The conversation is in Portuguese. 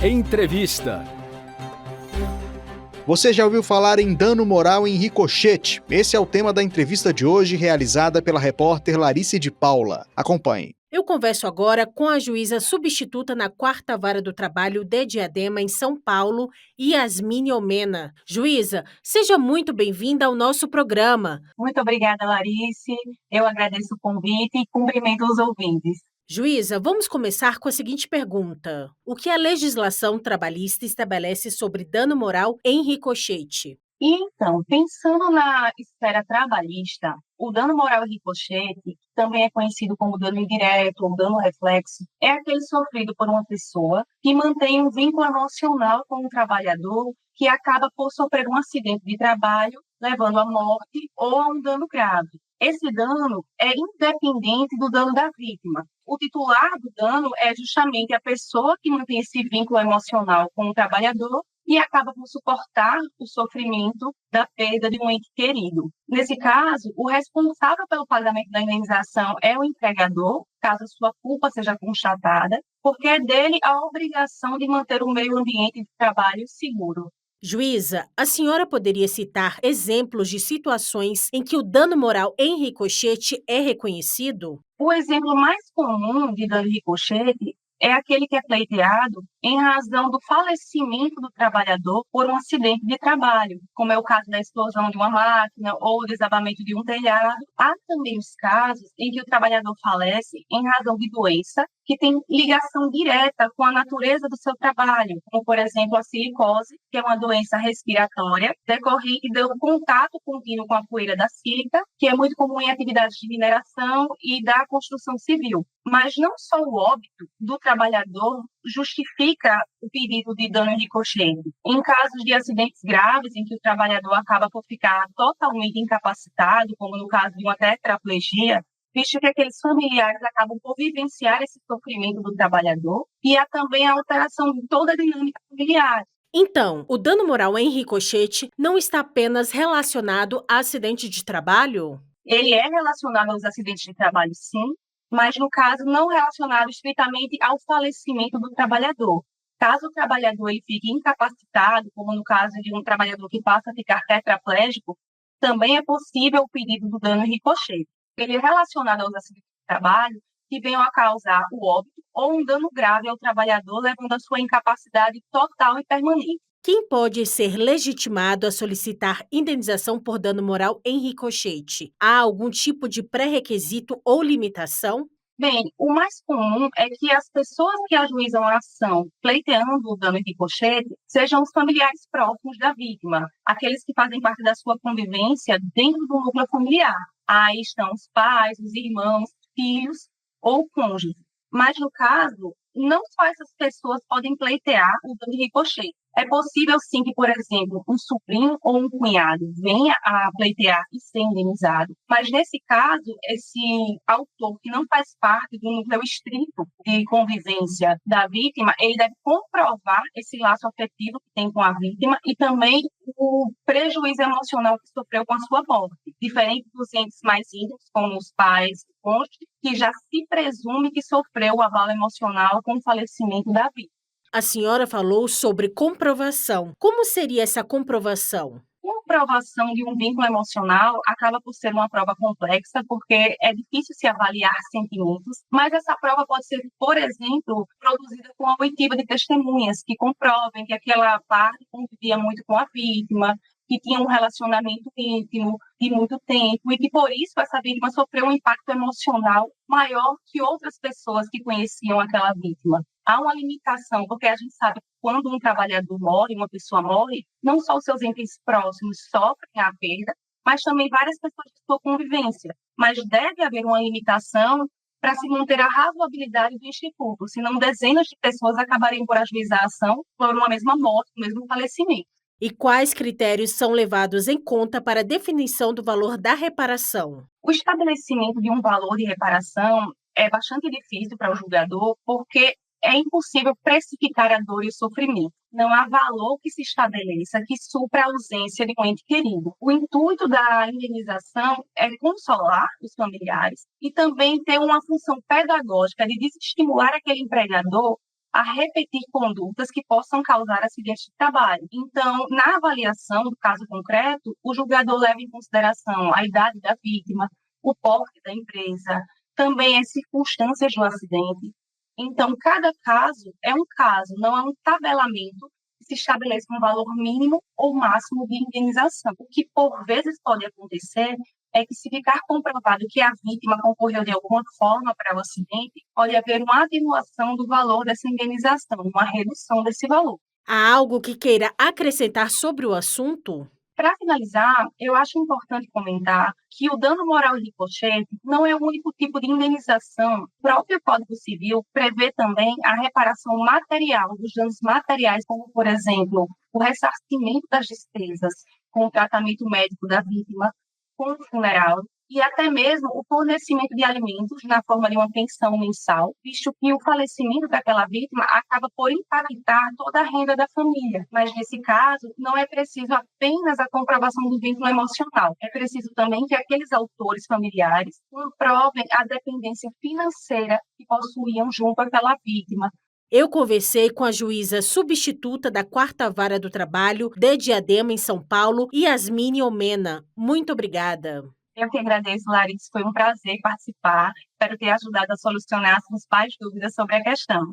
Entrevista. Você já ouviu falar em dano moral em ricochete? Esse é o tema da entrevista de hoje, realizada pela repórter Larice de Paula. Acompanhe. Eu converso agora com a juíza substituta na 4ª Vara do Trabalho de Diadema, em São Paulo, Yasmine Omena. Juíza, seja muito bem-vinda ao nosso programa. Muito obrigada, Larice. Eu agradeço o convite e cumprimento os ouvintes. Juíza, vamos começar com a seguinte pergunta. O que a legislação trabalhista estabelece sobre dano moral em ricochete? Então, pensando na esfera trabalhista, o dano moral em ricochete, que também é conhecido como dano indireto ou dano reflexo, é aquele sofrido por uma pessoa que mantém um vínculo emocional com o trabalhador que acaba por sofrer um acidente de trabalho, levando à morte ou a um dano grave. Esse dano é independente do dano da vítima. O titular do dano é justamente a pessoa que mantém esse vínculo emocional com o trabalhador e acaba por suportar o sofrimento da perda de um ente querido. Nesse caso, o responsável pelo pagamento da indenização é o empregador, caso a sua culpa seja constatada, porque é dele a obrigação de manter o meio ambiente de trabalho seguro. Juíza, a senhora poderia citar exemplos de situações em que o dano moral em ricochete é reconhecido? O exemplo mais comum de dano ricochete é aquele que é pleiteado em razão do falecimento do trabalhador por um acidente de trabalho, como é o caso da explosão de uma máquina ou o desabamento de um telhado. Há também os casos em que o trabalhador falece em razão de doença que tem ligação direta com a natureza do seu trabalho, como, por exemplo, a silicose, que é uma doença respiratória decorrente do contato contínuo com a poeira da sílica, que é muito comum em atividades de mineração e da construção civil. Mas não só o óbito do trabalhador justifica o pedido de dano em ricochete. Em casos de acidentes graves, em que o trabalhador acaba por ficar totalmente incapacitado, como no caso de uma tetraplegia, visto que aqueles familiares acabam por vivenciar esse sofrimento do trabalhador, e há também a alteração de toda a dinâmica familiar. Então, o dano moral em ricochete não está apenas relacionado a acidente de trabalho? Ele é relacionado aos acidentes de trabalho, sim, mas no caso não relacionado estritamente ao falecimento do trabalhador. Caso o trabalhador ele fique incapacitado, como no caso de um trabalhador que passa a ficar tetraplégico, também é possível o pedido do dano em ricochete. Ele é relacionado aos acidentes de trabalho que venham a causar o óbito ou um dano grave ao trabalhador, levando à sua incapacidade total e permanente. Quem pode ser legitimado a solicitar indenização por dano moral em ricochete? Há algum tipo de pré-requisito ou limitação? Bem, o mais comum é que as pessoas que ajuizam a ação pleiteando o dano em ricochete sejam os familiares próximos da vítima, aqueles que fazem parte da sua convivência dentro do núcleo familiar. Aí estão os pais, os irmãos, filhos ou cônjuges. Mas, no caso, não só essas pessoas podem pleitear o dano em ricochete. É possível, sim, que, por exemplo, um sobrinho ou um cunhado venha a pleitear e ser indenizado, mas, nesse caso, esse autor que não faz parte do núcleo estrito de convivência da vítima, ele deve comprovar esse laço afetivo que tem com a vítima e também o prejuízo emocional que sofreu com a sua morte, diferente dos entes mais íntimos, como os pais, o cônjuge, que já se presume que sofreu o abalo emocional com o falecimento da vítima. A senhora falou sobre comprovação. Como seria essa comprovação? Comprovação de um vínculo emocional acaba por ser uma prova complexa, porque é difícil se avaliar sentimentos, mas essa prova pode ser, por exemplo, produzida com a oitiva de testemunhas que comprovem que aquela parte convivia muito com a vítima, que tinha um relacionamento íntimo de muito tempo e que, por isso, essa vítima sofreu um impacto emocional maior que outras pessoas que conheciam aquela vítima. Há uma limitação, porque a gente sabe que quando um trabalhador morre, uma pessoa morre, não só os seus entes próximos sofrem a perda, mas também várias pessoas de sua convivência. Mas deve haver uma limitação para se manter a razoabilidade do instituto, senão dezenas de pessoas acabariam por ajuizar a ação por uma mesma morte, um mesmo falecimento. E quais critérios são levados em conta para a definição do valor da reparação? O estabelecimento de um valor de reparação é bastante difícil para o julgador, porque é impossível precificar a dor e o sofrimento. Não há valor que se estabeleça que supra a ausência de um ente querido. O intuito da indenização é consolar os familiares e também ter uma função pedagógica de desestimular aquele empregador a repetir condutas que possam causar acidente de trabalho. Então, na avaliação do caso concreto, o julgador leva em consideração a idade da vítima, o porte da empresa, também as circunstâncias do acidente. Então, cada caso, não é um tabelamento que se estabelece um valor mínimo ou máximo de indenização. O que, por vezes, pode acontecer é que, se ficar comprovado que a vítima concorreu de alguma forma para o acidente, pode haver uma atenuação do valor dessa indenização, uma redução desse valor. Há algo que queira acrescentar sobre o assunto? Para finalizar, eu acho importante comentar que o dano moral e ricochete não é o único tipo de indenização. O próprio Código Civil prevê também a reparação material dos danos materiais, como, por exemplo, o ressarcimento das despesas com o tratamento médico da vítima, com o funeral, e até mesmo o fornecimento de alimentos na forma de uma pensão mensal, visto que o falecimento daquela vítima acaba por impactar toda a renda da família. Mas, nesse caso, não é preciso apenas a comprovação do vínculo emocional. É preciso também que aqueles autores familiares comprovem a dependência financeira que possuíam junto àquela vítima. Eu conversei com a juíza substituta da 4ª Vara do Trabalho de Diadema, em São Paulo, Yasmine Omena. Muito obrigada. Eu que agradeço, Larissa. Foi um prazer participar. Espero ter ajudado a solucionar as principais dúvidas sobre a questão.